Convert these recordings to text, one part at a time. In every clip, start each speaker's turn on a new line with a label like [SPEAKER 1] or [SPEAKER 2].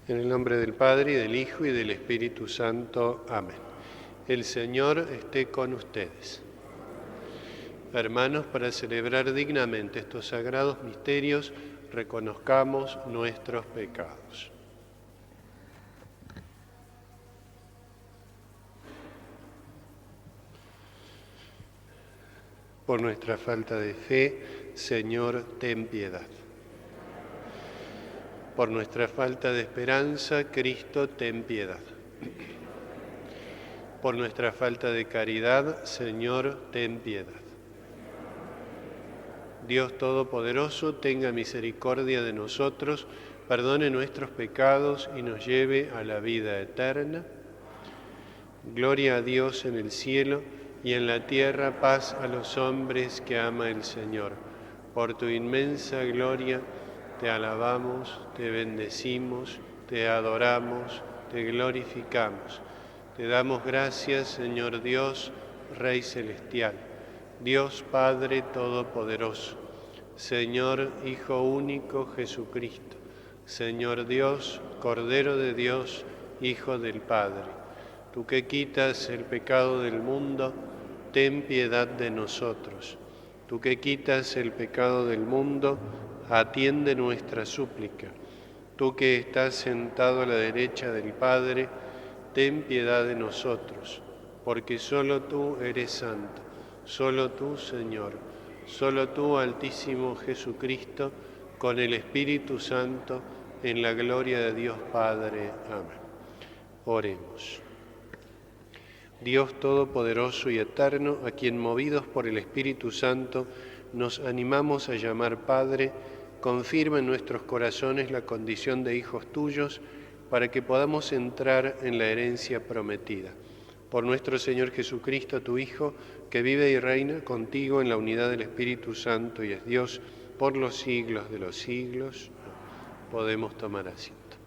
[SPEAKER 1] En el nombre del Padre, y del Hijo, y del Espíritu Santo. Amén. El Señor esté con ustedes. Hermanos, para celebrar dignamente estos sagrados misterios, reconozcamos nuestros pecados. Por nuestra falta de fe, Señor, ten piedad. Por nuestra falta de esperanza, Cristo, ten piedad. Por nuestra falta de caridad, Señor, ten piedad. Dios Todopoderoso, tenga misericordia de nosotros, perdone nuestros pecados y nos lleve a la vida eterna. Gloria a Dios en el cielo y en la tierra paz a los hombres que ama el Señor. Por tu inmensa gloria te alabamos, te bendecimos, te adoramos, te glorificamos. Te damos gracias, Señor Dios, Rey Celestial, Dios Padre Todopoderoso, Señor Hijo único Jesucristo, Señor Dios, Cordero de Dios, Hijo del Padre. Tú que quitas el pecado del mundo, ten piedad de nosotros. Tú que quitas el pecado del mundo, atiende nuestra súplica. Tú que estás sentado a la derecha del Padre, ten piedad de nosotros, porque solo tú eres santo, solo tú, Señor, solo tú, Altísimo Jesucristo, con el Espíritu Santo, en la gloria de Dios Padre. Amén. Oremos. Dios Todopoderoso y Eterno, a quien movidos por el Espíritu Santo nos animamos a llamar Padre, confirma en nuestros corazones la condición de hijos tuyos para que podamos entrar en la herencia prometida. Por nuestro Señor Jesucristo, tu Hijo, que vive y reina contigo en la unidad del Espíritu Santo y es Dios por los siglos de los siglos. Podemos tomar asiento.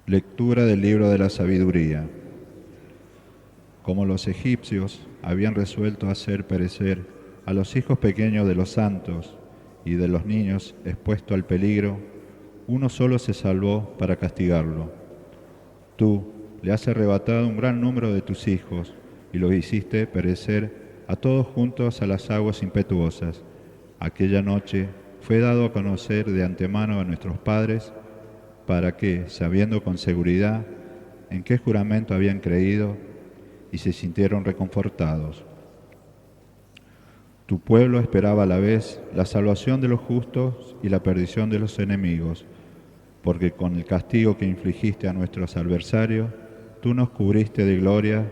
[SPEAKER 2] Lectura del libro de la sabiduría. Como los egipcios habían resuelto hacer perecer a los hijos pequeños de los santos y de los niños expuestos al peligro, uno solo se salvó para castigarlo. Tú le has arrebatado un gran número de tus hijos y los hiciste perecer a todos juntos a las aguas impetuosas. Aquella noche fue dado a conocer de antemano a nuestros padres para que, sabiendo con seguridad en qué juramento habían creído, y se sintieron reconfortados. Tu pueblo esperaba a la vez la salvación de los justos y la perdición de los enemigos, porque con el castigo que infligiste a nuestros adversarios, tú nos cubriste de gloria,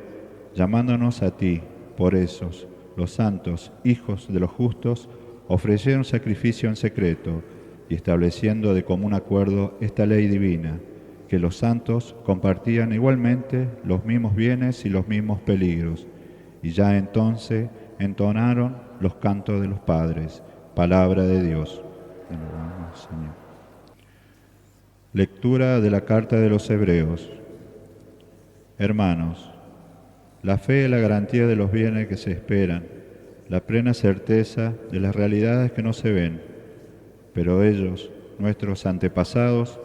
[SPEAKER 2] llamándonos a ti. Por esos, los santos, hijos de los justos, ofrecieron sacrificio en secreto, y estableciendo de común acuerdo esta ley divina, que los santos compartían igualmente los mismos bienes y los mismos peligros, y ya entonces entonaron los cantos de los padres. Palabra de Dios. Señor. Lectura de la carta de los Hebreos. Hermanos, la fe es la garantía de los bienes que se esperan, la plena certeza de las realidades que no se ven. Pero ellos, nuestros antepasados,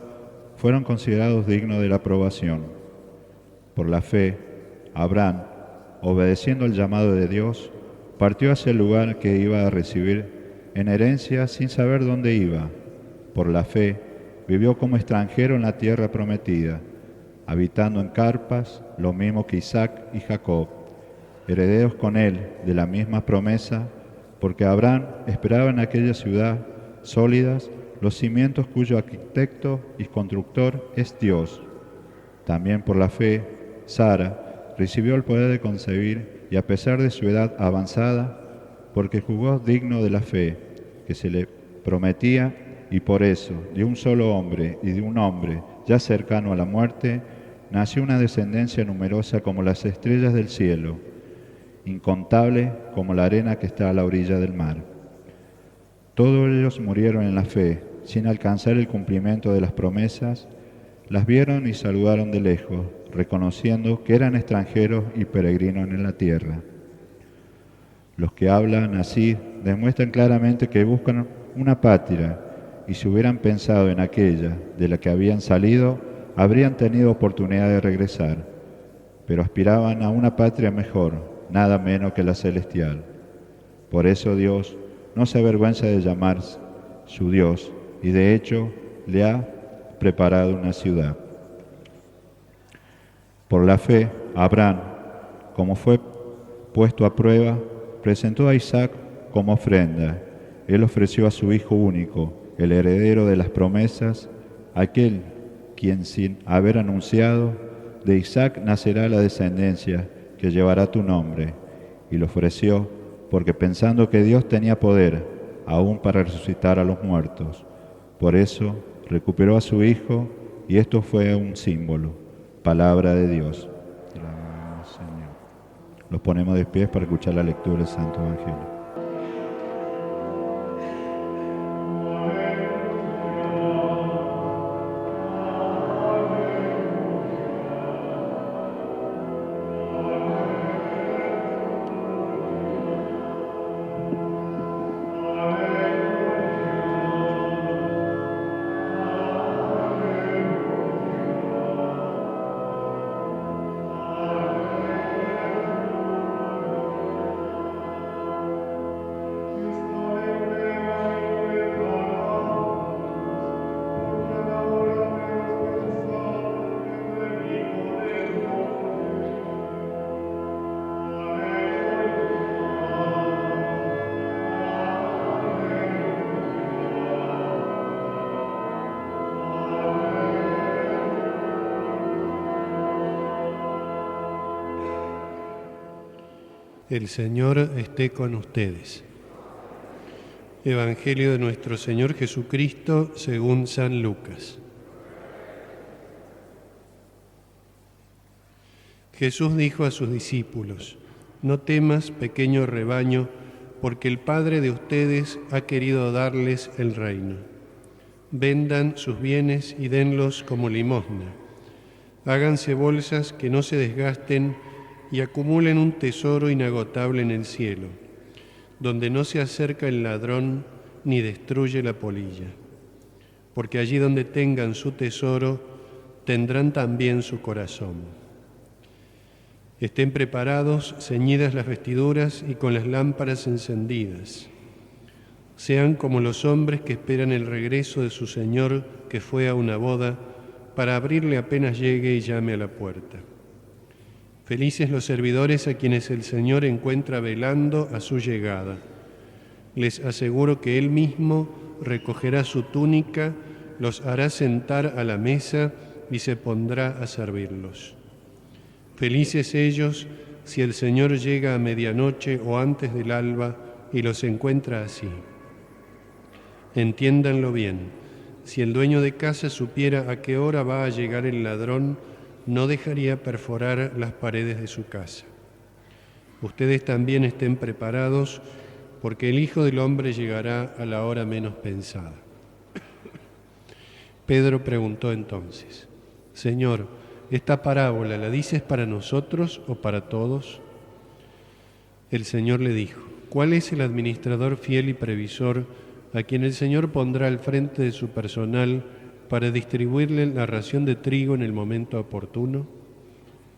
[SPEAKER 2] fueron considerados dignos de la aprobación. Por la fe, Abraham, obedeciendo el llamado de Dios, partió hacia el lugar que iba a recibir en herencia sin saber dónde iba. Por la fe, vivió como extranjero en la tierra prometida, habitando en carpas, lo mismo que Isaac y Jacob, herederos con él de la misma promesa, porque Abraham esperaba en aquella ciudad sólidas los cimientos cuyo arquitecto y constructor es Dios. También por la fe, Sara recibió el poder de concebir y a pesar de su edad avanzada, porque juzgó digno de la fe que se le prometía, y por eso, de un solo hombre y de un hombre ya cercano a la muerte, nació una descendencia numerosa como las estrellas del cielo, incontable como la arena que está a la orilla del mar. Todos ellos murieron en la fe, sin alcanzar el cumplimiento de las promesas, las vieron y saludaron de lejos, reconociendo que eran extranjeros y peregrinos en la tierra. Los que hablan así demuestran claramente que buscan una patria, y si hubieran pensado en aquella de la que habían salido, habrían tenido oportunidad de regresar, pero aspiraban a una patria mejor, nada menos que la celestial. Por eso Dios no se avergüenza de llamarse su Dios, y de hecho le ha preparado una ciudad. Por la fe, Abraham, como fue puesto a prueba, presentó a Isaac como ofrenda. Él ofreció a su hijo único, el heredero de las promesas, aquel quien sin haber anunciado, de Isaac nacerá la descendencia que llevará tu nombre. Y lo ofreció porque pensando que Dios tenía poder aún para resucitar a los muertos. Por eso recuperó a su hijo y esto fue un símbolo, palabra de Dios. Te la alabamos, Señor. Nos ponemos de pie para escuchar la lectura del Santo Evangelio.
[SPEAKER 1] El Señor esté con ustedes. Evangelio de nuestro Señor Jesucristo según San Lucas. Jesús dijo a sus discípulos: No temas, pequeño rebaño, porque el Padre de ustedes ha querido darles el reino. Vendan sus bienes y denlos como limosna. Háganse bolsas que no se desgasten y acumulen un tesoro inagotable en el cielo, donde no se acerca el ladrón ni destruye la polilla. Porque allí donde tengan su tesoro, tendrán también su corazón. Estén preparados, ceñidas las vestiduras y con las lámparas encendidas. Sean como los hombres que esperan el regreso de su Señor que fue a una boda, para abrirle apenas llegue y llame a la puerta. Felices los servidores a quienes el Señor encuentra velando a su llegada. Les aseguro que Él mismo recogerá su túnica, los hará sentar a la mesa y se pondrá a servirlos. Felices ellos si el Señor llega a medianoche o antes del alba y los encuentra así. Entiéndanlo bien, si el dueño de casa supiera a qué hora va a llegar el ladrón, no dejaría perforar las paredes de su casa. Ustedes también estén preparados, porque el Hijo del Hombre llegará a la hora menos pensada. Pedro preguntó entonces: Señor, ¿esta parábola la dices para nosotros o para todos? El Señor le dijo: ¿Cuál es el administrador fiel y previsor a quien el Señor pondrá al frente de su personal para distribuirle la ración de trigo en el momento oportuno?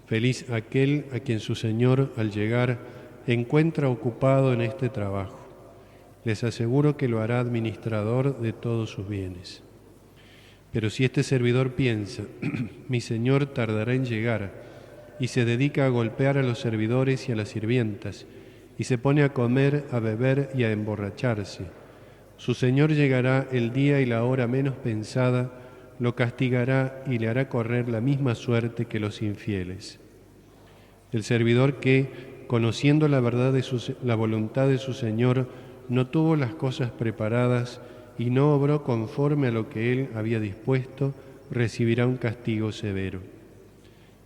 [SPEAKER 1] Feliz aquel a quien su Señor, al llegar, encuentra ocupado en este trabajo. Les aseguro que lo hará administrador de todos sus bienes. Pero si este servidor piensa, mi Señor tardará en llegar, y se dedica a golpear a los servidores y a las sirvientas, y se pone a comer, a beber y a emborracharse, su Señor llegará el día y la hora menos pensada, lo castigará y le hará correr la misma suerte que los infieles. El servidor que, conociendo la verdad de la voluntad de su Señor, no tuvo las cosas preparadas y no obró conforme a lo que él había dispuesto, recibirá un castigo severo.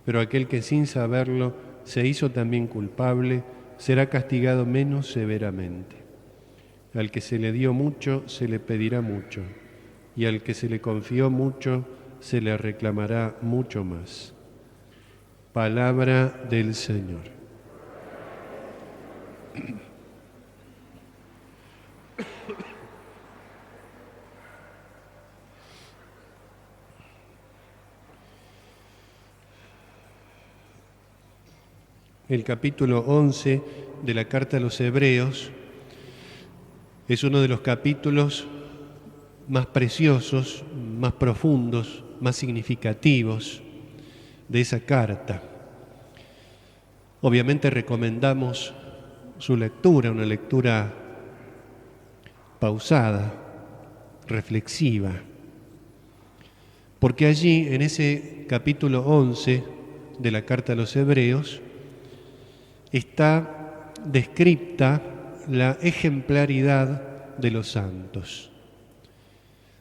[SPEAKER 1] Pero aquel que sin saberlo se hizo también culpable, será castigado menos severamente. Al que se le dio mucho, se le pedirá mucho, y al que se le confió mucho, se le reclamará mucho más. Palabra del Señor. El capítulo 11 de la Carta a los Hebreos es uno de los capítulos más preciosos, más profundos, más significativos de esa carta. Obviamente recomendamos su lectura, una lectura pausada, reflexiva, porque allí, en ese capítulo 11 de la Carta a los Hebreos, está descrita la ejemplaridad de los santos.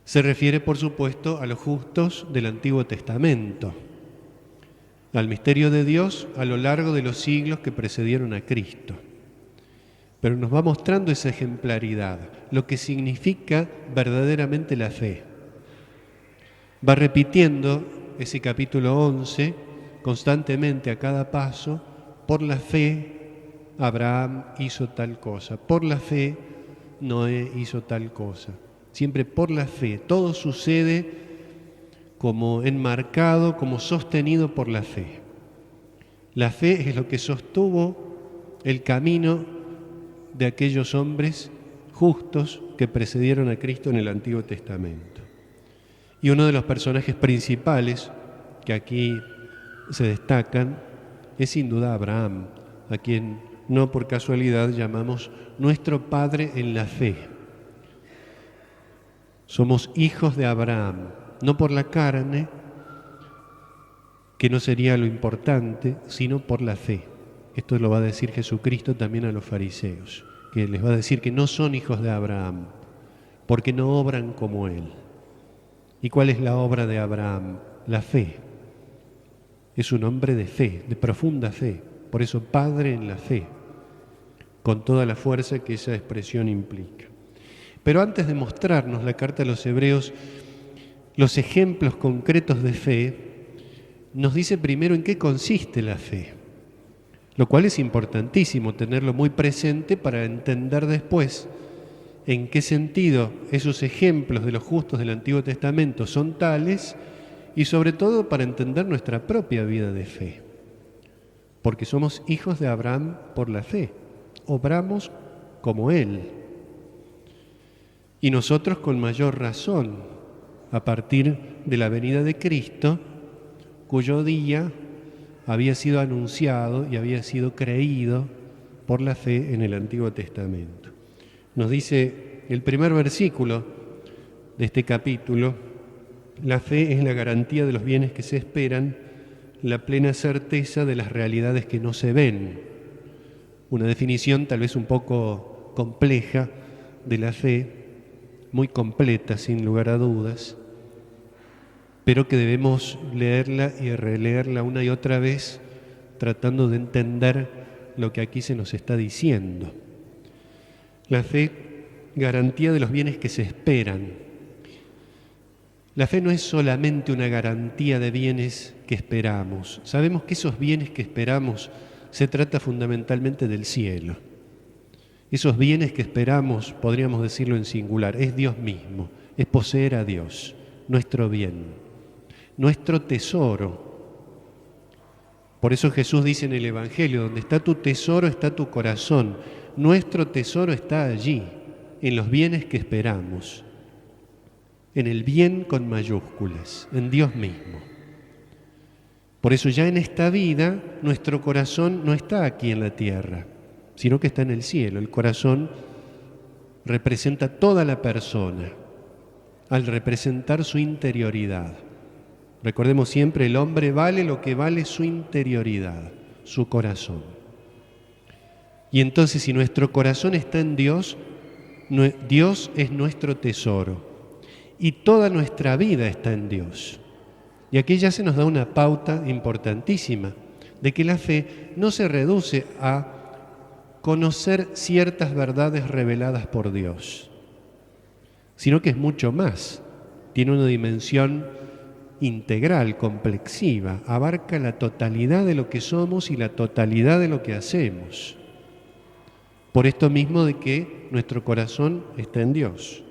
[SPEAKER 1] Se refiere, por supuesto, a los justos del Antiguo Testamento, al misterio de Dios a lo largo de los siglos que precedieron a Cristo. Pero nos va mostrando esa ejemplaridad, lo que significa verdaderamente la fe. Va repitiendo ese capítulo 11 constantemente a cada paso. Por la fe, Abraham hizo tal cosa. Por la fe, Noé hizo tal cosa. Siempre por la fe. Todo sucede como enmarcado, como sostenido por la fe. La fe es lo que sostuvo el camino de aquellos hombres justos que precedieron a Cristo en el Antiguo Testamento. Y uno de los personajes principales que aquí se destacan es sin duda Abraham, a quien no por casualidad llamamos nuestro Padre en la fe. Somos hijos de Abraham, no por la carne, que no sería lo importante, sino por la fe. Esto lo va a decir Jesucristo también a los fariseos, que les va a decir que no son hijos de Abraham, porque no obran como él. ¿Y cuál es la obra de Abraham? La fe. Es un hombre de fe, de profunda fe, por eso Padre en la fe, con toda la fuerza que esa expresión implica. Pero antes de mostrarnos la carta a los Hebreos, los ejemplos concretos de fe, nos dice primero en qué consiste la fe, lo cual es importantísimo tenerlo muy presente para entender después en qué sentido esos ejemplos de los justos del Antiguo Testamento son tales y sobre todo para entender nuestra propia vida de fe, porque somos hijos de Abraham por la fe, obramos como él, y nosotros con mayor razón, a partir de la venida de Cristo, cuyo día había sido anunciado y había sido creído por la fe en el Antiguo Testamento. Nos dice el primer versículo de este capítulo: la fe es la garantía de los bienes que se esperan, la plena certeza de las realidades que no se ven. Una definición tal vez un poco compleja de la fe, muy completa sin lugar a dudas, pero que debemos leerla y releerla una y otra vez, tratando de entender lo que aquí se nos está diciendo. La fe, garantía de los bienes que se esperan. La fe no es solamente una garantía de bienes que esperamos. Sabemos que esos bienes que esperamos se trata fundamentalmente del cielo. Esos bienes que esperamos, podríamos decirlo en singular, es Dios mismo, es poseer a Dios, nuestro bien, nuestro tesoro. Por eso Jesús dice en el Evangelio: donde está tu tesoro está tu corazón. Nuestro tesoro está allí, en los bienes que esperamos. En el bien con mayúsculas, en Dios mismo. Por eso ya en esta vida nuestro corazón no está aquí en la tierra, sino que está en el cielo. El corazón representa toda la persona, al representar su interioridad. Recordemos siempre, el hombre vale lo que vale su interioridad, su corazón. Y entonces, si nuestro corazón está en Dios, Dios es nuestro tesoro. Y toda nuestra vida está en Dios. Y aquí ya se nos da una pauta importantísima de que la fe no se reduce a conocer ciertas verdades reveladas por Dios, sino que es mucho más. Tiene una dimensión
[SPEAKER 3] integral, complexiva, abarca la totalidad de lo que somos y la totalidad de lo que hacemos. Por esto mismo de que nuestro corazón está en Dios.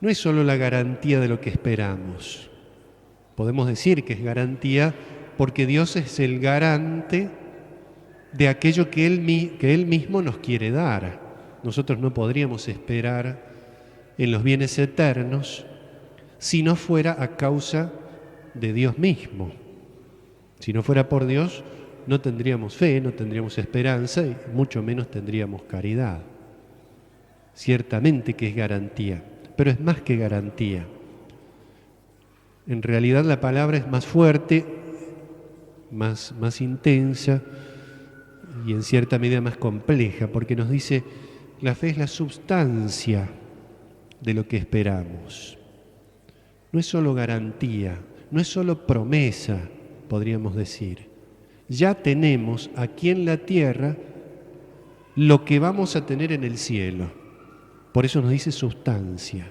[SPEAKER 3] No es solo la garantía de lo que esperamos. Podemos decir que es garantía porque Dios es el garante de aquello que Él mismo nos quiere dar. Nosotros no podríamos esperar en los bienes eternos si no fuera a causa de Dios mismo. Si no fuera por Dios, no tendríamos fe, no tendríamos esperanza y mucho menos tendríamos caridad. Ciertamente que es garantía, pero es más que garantía. En realidad la palabra es más fuerte, más intensa y en cierta medida más compleja, porque nos dice, la fe es la substancia de lo que esperamos. No es solo garantía, no es solo promesa, podríamos decir. Ya tenemos aquí en la tierra lo que vamos a tener en el cielo. Por eso nos dice sustancia.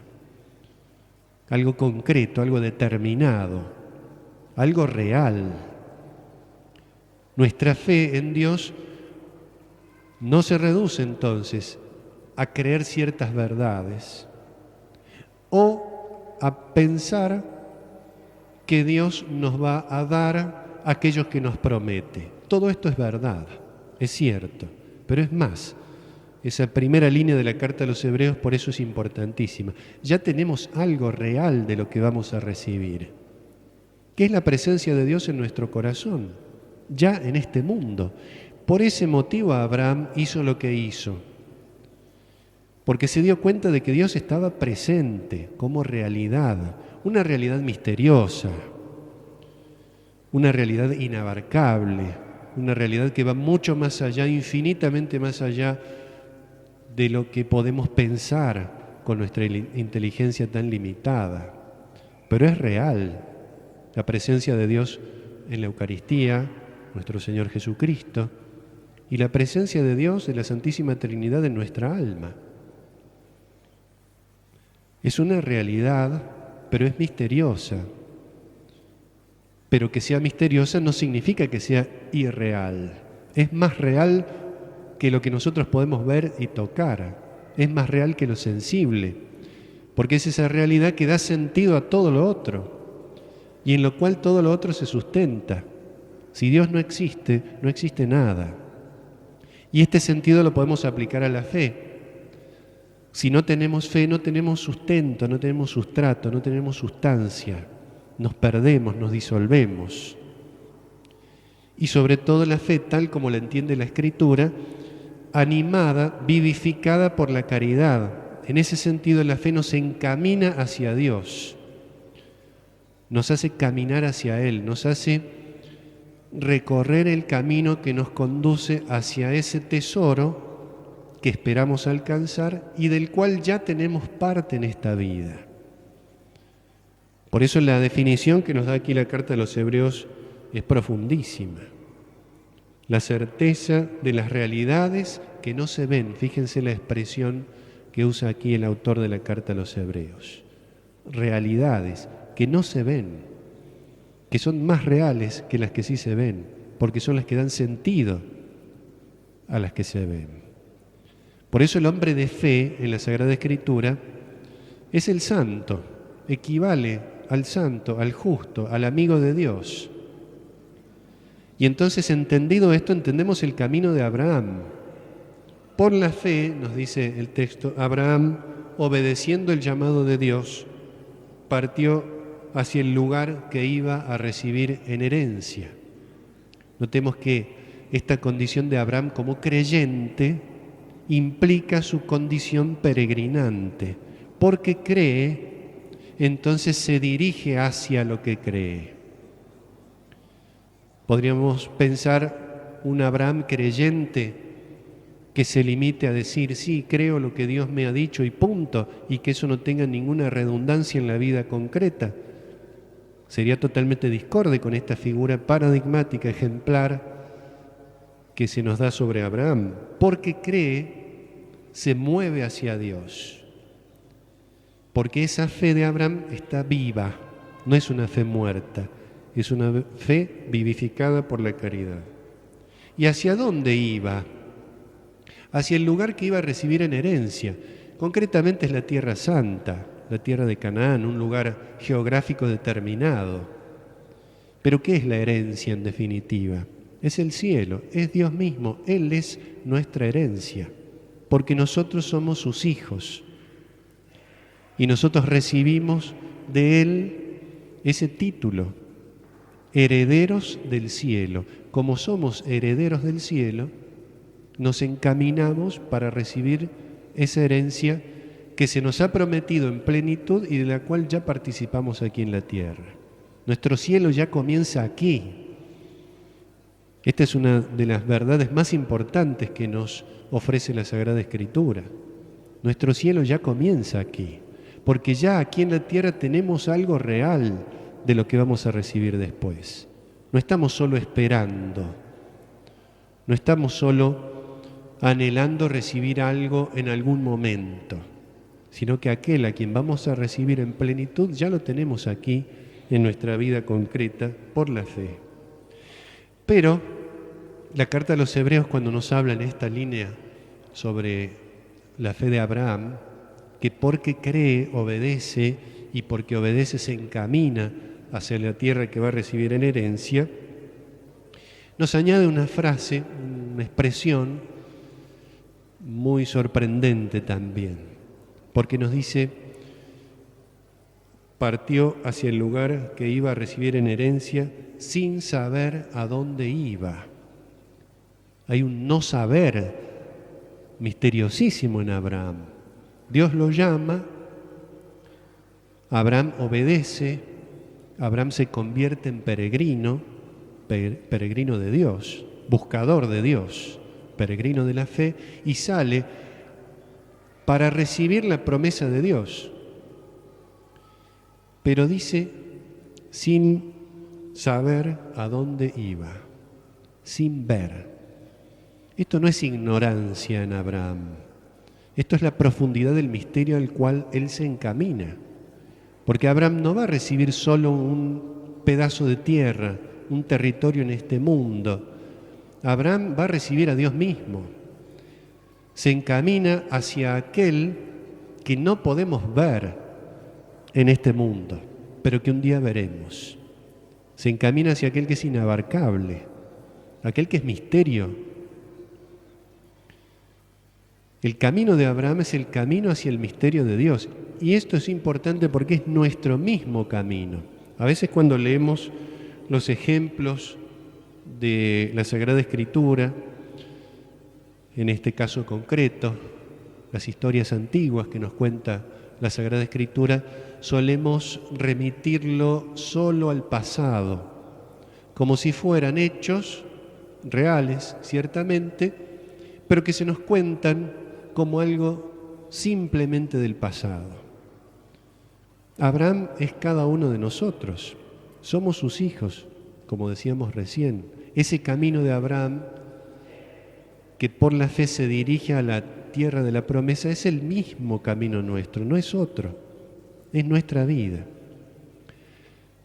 [SPEAKER 3] Algo concreto, algo determinado, algo real. Nuestra fe en Dios no se reduce entonces a creer ciertas verdades o a pensar que Dios nos va a dar aquello que nos promete. Todo esto es verdad, es cierto, pero es más. Esa primera línea de la carta a los Hebreos por eso es importantísima. Ya tenemos algo real de lo que vamos a recibir, que es la presencia de Dios en nuestro corazón, ya en este mundo. Por ese motivo Abraham hizo lo que hizo, porque se dio cuenta de que Dios estaba presente como realidad, una realidad misteriosa, una realidad inabarcable, una realidad que va mucho más allá, infinitamente más allá de lo que podemos pensar con nuestra inteligencia tan limitada. Pero es real la presencia de Dios en la Eucaristía, nuestro Señor Jesucristo, y la presencia de Dios en la Santísima Trinidad en nuestra alma. Es una realidad, pero es misteriosa. Pero que sea misteriosa no significa que sea irreal. Es más real que lo que nosotros podemos ver y tocar. Es más real que lo sensible, porque es esa realidad que da sentido a todo lo otro y en lo cual todo lo otro se sustenta. Si Dios no existe, no existe nada. Y este sentido lo podemos aplicar a la fe. Si no tenemos fe, no tenemos sustento, no tenemos sustrato, no tenemos sustancia. Nos perdemos, nos disolvemos. Y sobre todo la fe, tal como la entiende la Escritura, animada, vivificada por la caridad. En ese sentido, la fe nos encamina hacia Dios, nos hace caminar hacia Él, nos hace recorrer el camino que nos conduce hacia ese tesoro que esperamos alcanzar y del cual ya tenemos parte en esta vida. Por eso la definición que nos da aquí la carta de los Hebreos es profundísima. La certeza de las realidades que no se ven. Fíjense la expresión que usa aquí el autor de la carta a los Hebreos. Realidades que no se ven, que son más reales que las que sí se ven, porque son las que dan sentido a las que se ven. Por eso el hombre de fe en la Sagrada Escritura es el santo, equivale al santo, al justo, al amigo de Dios. Y entonces, entendido esto, entendemos el camino de Abraham. Por la fe, nos dice el texto, Abraham, obedeciendo el llamado de Dios, partió hacia el lugar que iba a recibir en herencia. Notemos que esta condición de Abraham como creyente implica su condición peregrinante. Porque cree, entonces se dirige hacia lo que cree. Podríamos pensar un Abraham creyente que se limite a decir, sí, creo lo que Dios me ha dicho y punto, y que eso no tenga ninguna redundancia en la vida concreta. Sería totalmente discorde con esta figura paradigmática, ejemplar, que se nos da sobre Abraham. Porque cree, se mueve hacia Dios. Porque esa fe de Abraham está viva, No es una fe muerta, es una fe vivificada por la caridad. ¿Y hacia dónde iba? Hacia el lugar que iba a recibir en herencia. Concretamente es la Tierra Santa, la tierra de Canaán, un lugar geográfico determinado. Pero ¿qué es la herencia en definitiva? Es el cielo, es Dios mismo, Él es nuestra herencia, porque nosotros somos sus hijos y nosotros recibimos de Él ese título, herederos del cielo. Como somos herederos del cielo, nos encaminamos para recibir esa herencia que se nos ha prometido en plenitud y de la cual ya participamos aquí en la tierra. Nuestro cielo ya comienza aquí. Esta es una de las verdades más importantes que nos ofrece la Sagrada Escritura. Nuestro cielo ya comienza aquí, porque ya aquí en la tierra tenemos algo real de lo que vamos a recibir después. No estamos solo esperando, no estamos solo anhelando recibir algo en algún momento, sino que aquel a quien vamos a recibir en plenitud ya lo tenemos aquí en nuestra vida concreta por la fe. Pero la carta a los Hebreos, cuando nos habla en esta línea sobre la fe de Abraham, que porque cree, obedece, y porque obedece se encamina hacia la tierra que va a recibir en herencia, nos añade una frase, una expresión muy sorprendente también, porque nos dice: partió hacia el lugar que iba a recibir en herencia sin saber a dónde iba. Hay un no saber misteriosísimo en Abraham. Dios lo llama, Abraham obedece, Abraham se convierte en peregrino, peregrino de Dios, buscador de Dios, peregrino de la fe, y sale para recibir la promesa de Dios. Pero dice, sin saber a dónde iba, sin ver. Esto no es ignorancia en Abraham. Esto es la profundidad del misterio al cual él se encamina. Porque Abraham no va a recibir solo un pedazo de tierra, un territorio en este mundo. Abraham va a recibir a Dios mismo. Se encamina hacia aquel que no podemos ver en este mundo, pero que un día veremos. Se encamina hacia aquel que es inabarcable, aquel que es misterio. El camino de Abraham es el camino hacia el misterio de Dios. Y esto es importante porque es nuestro mismo camino. A veces cuando leemos los ejemplos de la Sagrada Escritura, en este caso concreto, las historias antiguas que nos cuenta la Sagrada Escritura, solemos remitirlo solo al pasado, como si fueran hechos reales, ciertamente, pero que se nos cuentan como algo simplemente del pasado. Abraham es cada uno de nosotros, somos sus hijos, como decíamos recién. Ese camino de Abraham, que por la fe se dirige a la tierra de la promesa, es el mismo camino nuestro, no es otro, es nuestra vida.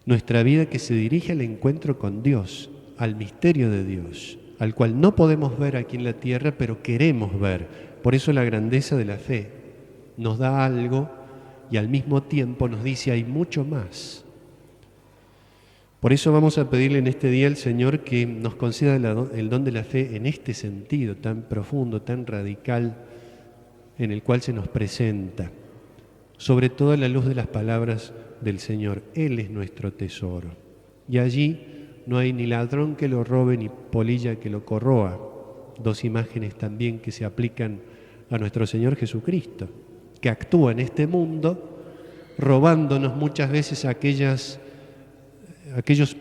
[SPEAKER 3] Nuestra vida que se dirige al encuentro con Dios, al misterio de Dios, al cual no podemos ver aquí en la tierra, pero queremos ver. Por eso la grandeza de la fe nos da algo y al mismo tiempo nos dice hay mucho más. Por eso vamos a pedirle en este día al Señor que nos conceda el don de la fe en este sentido tan profundo, tan radical, en el cual se nos presenta, sobre todo a la luz de las palabras del Señor. Él es nuestro tesoro. Y allí no hay ni ladrón que lo robe ni polilla que lo corroa. Dos imágenes también que se aplican a nuestro Señor Jesucristo, que actúa en este mundo robándonos muchas veces aquellos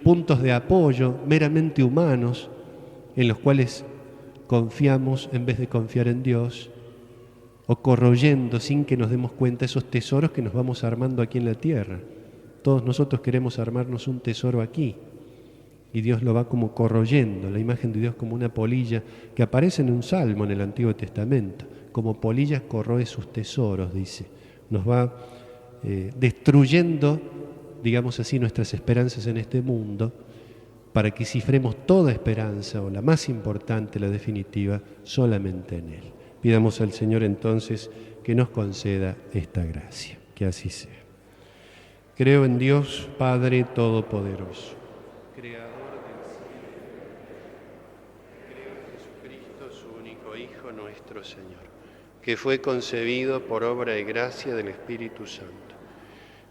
[SPEAKER 3] puntos de apoyo meramente humanos en los cuales confiamos en vez de confiar en Dios, o corroyendo sin que nos demos cuenta esos tesoros que nos vamos armando aquí en la tierra. Todos nosotros queremos armarnos un tesoro aquí y Dios lo va como corroyendo, la imagen de Dios como una polilla que aparece en un salmo en el Antiguo Testamento. Como polillas corroe sus tesoros, dice. Nos va destruyendo digamos así, nuestras esperanzas en este mundo, para que cifremos toda esperanza, o la más importante, la definitiva, solamente en Él. Pidamos al Señor entonces que nos conceda esta gracia, que así sea. Creo en Dios, Padre Todopoderoso, Creador del cielo. Creo en Jesucristo, su único Hijo, nuestro Señor, que fue concebido por obra y gracia del Espíritu Santo.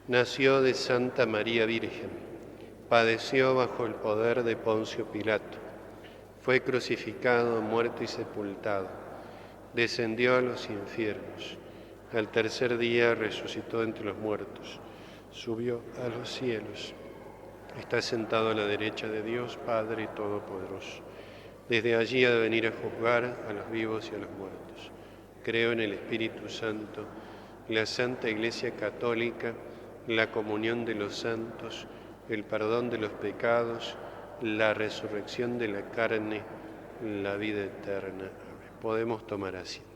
[SPEAKER 3] Nació de Santa María Virgen, padeció bajo el poder de Poncio Pilato, fue crucificado, muerto y sepultado, descendió a los infiernos, al tercer día resucitó entre los muertos, subió a los cielos, está sentado a la derecha de Dios Padre Todopoderoso. Desde allí ha de venir a juzgar a los vivos y a los muertos. Creo en el Espíritu Santo, la Santa Iglesia Católica, la comunión de los santos, el perdón de los pecados, la resurrección de la carne, la vida eterna. Amén. Podemos tomar asiento.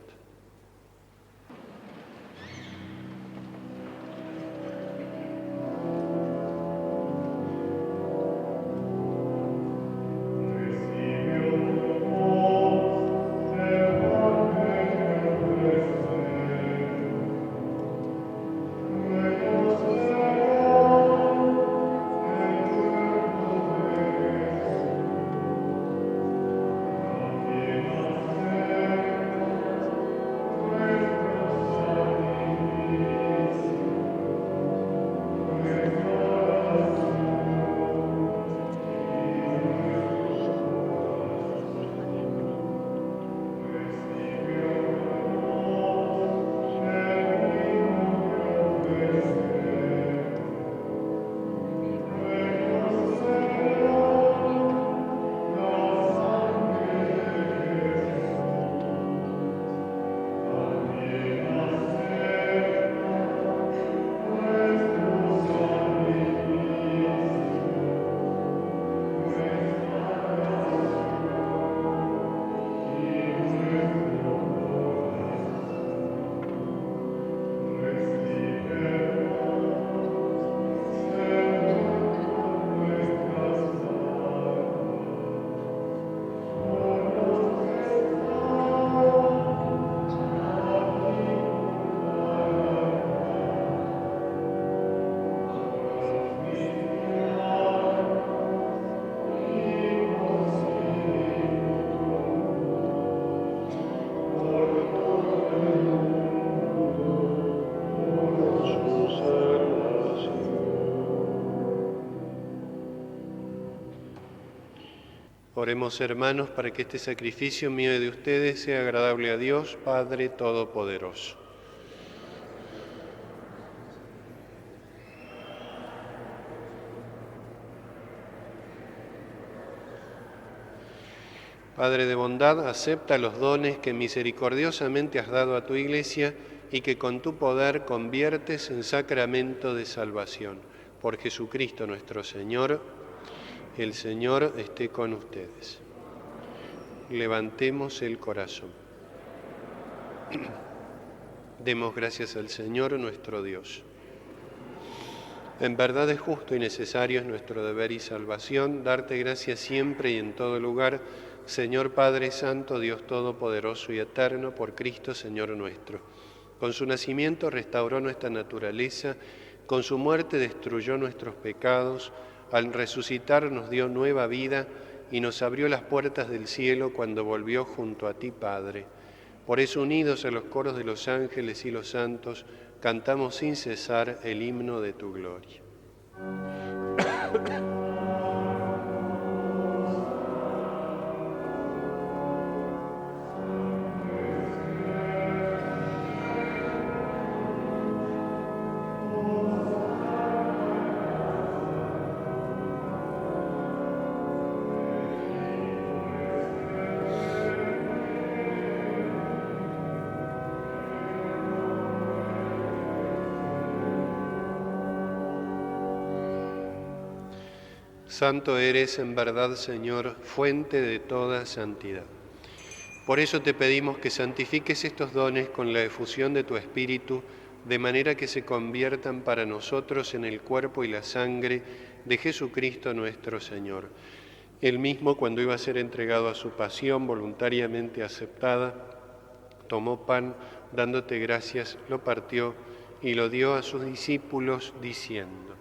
[SPEAKER 3] Oremos, hermanos, para que este sacrificio mío y de ustedes sea agradable a Dios, Padre Todopoderoso. Padre de bondad, acepta los dones que misericordiosamente has dado a tu Iglesia y que con tu poder conviertes en sacramento de salvación. Por Jesucristo nuestro Señor. El Señor esté con ustedes. Levantemos el corazón. Demos gracias al Señor nuestro Dios. En verdad es justo y necesario, es nuestro deber y salvación, darte gracias siempre y en todo lugar, Señor Padre Santo, Dios Todopoderoso y Eterno, por Cristo Señor nuestro. Con su nacimiento restauró nuestra naturaleza, con su muerte destruyó nuestros pecados, al resucitar nos dio nueva vida y nos abrió las puertas del cielo cuando volvió junto a ti, Padre. Por eso, unidos a los coros de los ángeles y los santos, cantamos sin cesar el himno de tu gloria. Santo eres en verdad, Señor, fuente de toda santidad. Por eso te pedimos que santifiques estos dones con la efusión de tu Espíritu,
[SPEAKER 1] de manera que se conviertan para nosotros en el cuerpo y la sangre de Jesucristo nuestro Señor. Él mismo, cuando iba a ser entregado a su pasión voluntariamente aceptada, tomó pan, dándote gracias, lo partió y lo dio a sus discípulos, diciendo: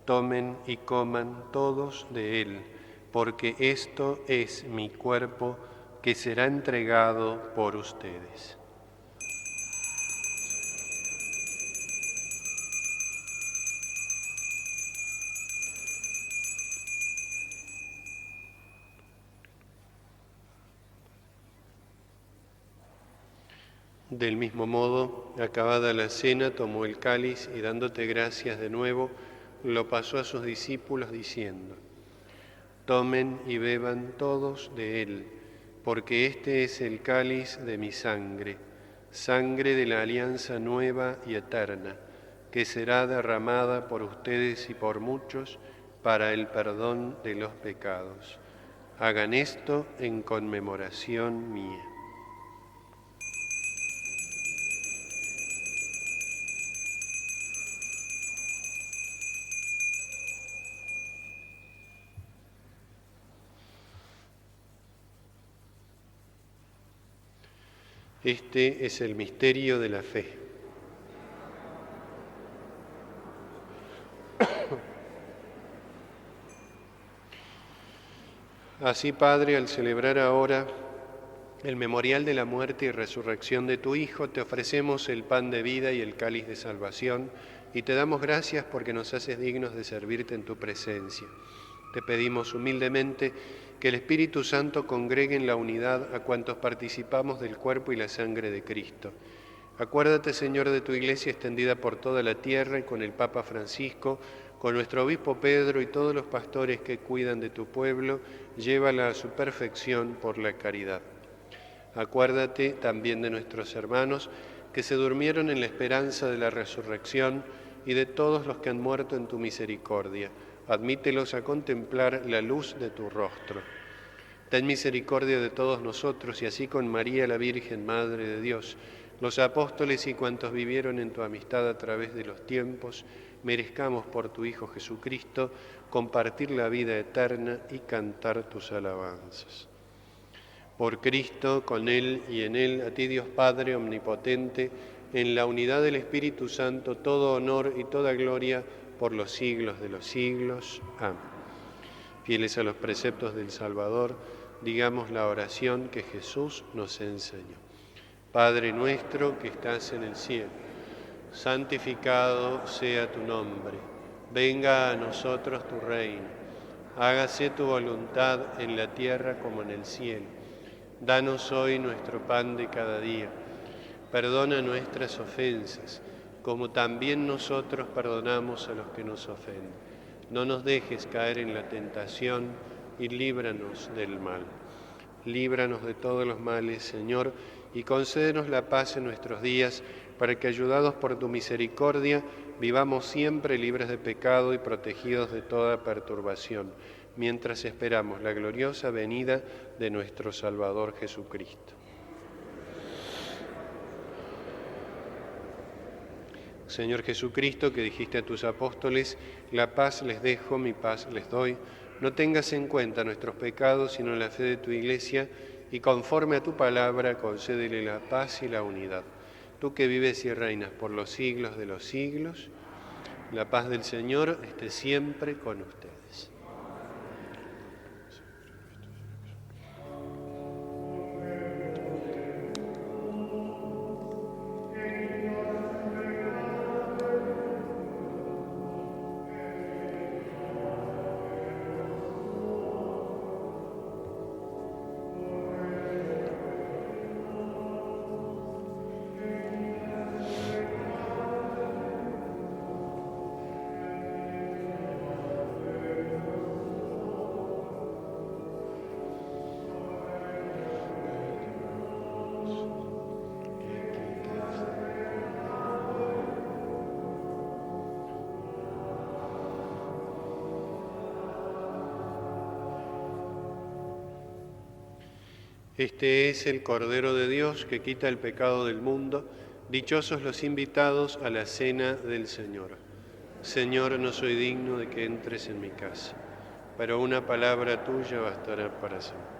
[SPEAKER 1] tomen y coman todos de él, porque esto es mi cuerpo que será entregado por ustedes. Del mismo modo, acabada la cena, tomó el cáliz y dándote gracias de nuevo, lo pasó a sus discípulos diciendo: tomen y beban todos de él, porque este es el cáliz de mi sangre, sangre de la alianza nueva y eterna, que será derramada por ustedes y por muchos para el perdón de los pecados. Hagan esto en conmemoración mía. Este es el misterio de la fe. Así, Padre, al celebrar ahora el memorial de la muerte y resurrección de tu Hijo, te ofrecemos el pan de vida y el cáliz de salvación, y te damos gracias porque nos haces dignos de servirte en tu presencia. Te pedimos humildemente que el Espíritu Santo congregue en la unidad a cuantos participamos del cuerpo y la sangre de Cristo. Acuérdate, Señor, de tu Iglesia extendida por toda la tierra y con el Papa Francisco, con nuestro obispo Pedro y todos los pastores que cuidan de tu pueblo, llévala a su perfección por la caridad. Acuérdate también de nuestros hermanos que se durmieron en la esperanza de la resurrección y de todos los que han muerto en tu misericordia. Admítelos a contemplar la luz de tu rostro. Ten misericordia de todos nosotros y así con María, la Virgen Madre de Dios, los apóstoles y cuantos vivieron en tu amistad a través de los tiempos, merezcamos por tu Hijo Jesucristo compartir la vida eterna y cantar tus alabanzas. Por Cristo, con Él y en Él, a ti Dios Padre Omnipotente, en la unidad del Espíritu Santo, todo honor y toda gloria por los siglos de los siglos. Amén. Fieles a los preceptos del Salvador, digamos la oración que Jesús nos enseñó. Padre nuestro que estás en el cielo, santificado sea tu nombre. Venga a nosotros tu reino. Hágase tu voluntad en la tierra como en el cielo. Danos hoy nuestro pan de cada día. Perdona nuestras ofensas, como también nosotros perdonamos a los que nos ofenden. No nos dejes caer en la tentación y líbranos del mal. Líbranos de todos los males, Señor, y concédenos la paz en nuestros días, para que, ayudados por tu misericordia, vivamos siempre libres de pecado y protegidos de toda perturbación, mientras esperamos la gloriosa venida de nuestro Salvador Jesucristo. Señor Jesucristo, que dijiste a tus apóstoles: la paz les dejo, mi paz les doy, no tengas en cuenta nuestros pecados, sino la fe de tu Iglesia, y conforme a tu palabra, concédele la paz y la unidad. Tú que vives y reinas por los siglos de los siglos, la paz del Señor esté siempre con ustedes. Este es el Cordero de Dios que quita el pecado del mundo. Dichosos los invitados a la cena del Señor. Señor, no soy digno de que entres en mi casa, pero una palabra tuya bastará para siempre.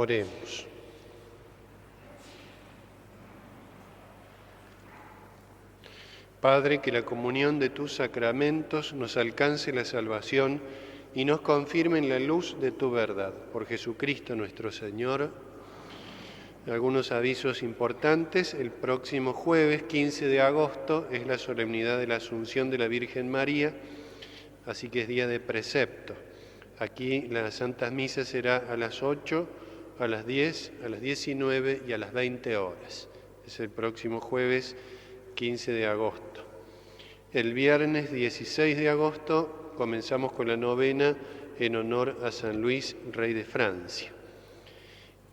[SPEAKER 1] Oremos. Padre, que la comunión de tus sacramentos nos alcance la salvación y nos confirme en la luz de tu verdad. Por Jesucristo nuestro Señor. Algunos avisos importantes. El próximo jueves, 15 de agosto, es la solemnidad de la Asunción de la Virgen María, así que es día de precepto. Aquí la Santa Misa será a las 8, a las 10, a las 19 y a las 20 horas. Es el próximo jueves 15 de agosto. El viernes 16 de agosto comenzamos con la novena en honor a San Luis, rey de Francia.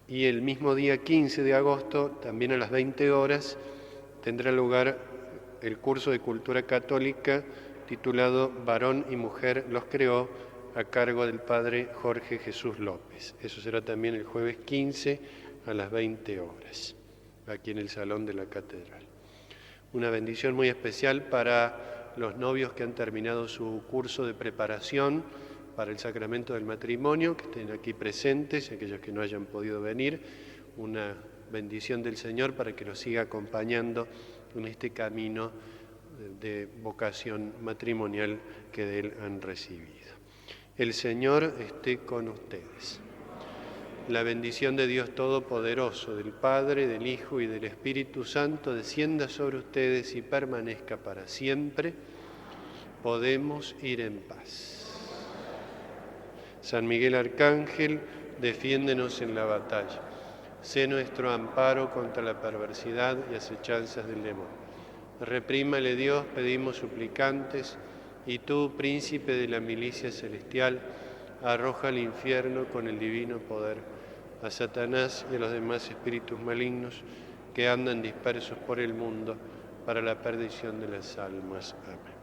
[SPEAKER 1] Y el mismo día 15 de agosto, también a las 20 horas, tendrá lugar el curso de Cultura Católica titulado Varón y Mujer los creó, a cargo del Padre Jorge Jesús López. Eso será también el jueves 15 a las 20 horas, aquí en el Salón de la Catedral. Una bendición muy especial para los novios que han terminado su curso de preparación para el sacramento del matrimonio, que estén aquí presentes, aquellos que no hayan podido venir. Una bendición del Señor para que los siga acompañando en este camino de vocación matrimonial que de Él han recibido. El Señor esté con ustedes. La bendición de Dios Todopoderoso, del Padre, del Hijo y del Espíritu Santo, descienda sobre ustedes y permanezca para siempre. Podemos ir en paz. San Miguel Arcángel, defiéndenos en la batalla. Sé nuestro amparo contra la perversidad y acechanzas del demonio. Reprímale Dios, pedimos suplicantes, y tú, príncipe de la milicia celestial, arroja al infierno con el divino poder a Satanás y a los demás espíritus malignos que andan dispersos por el mundo para la perdición de las almas. Amén.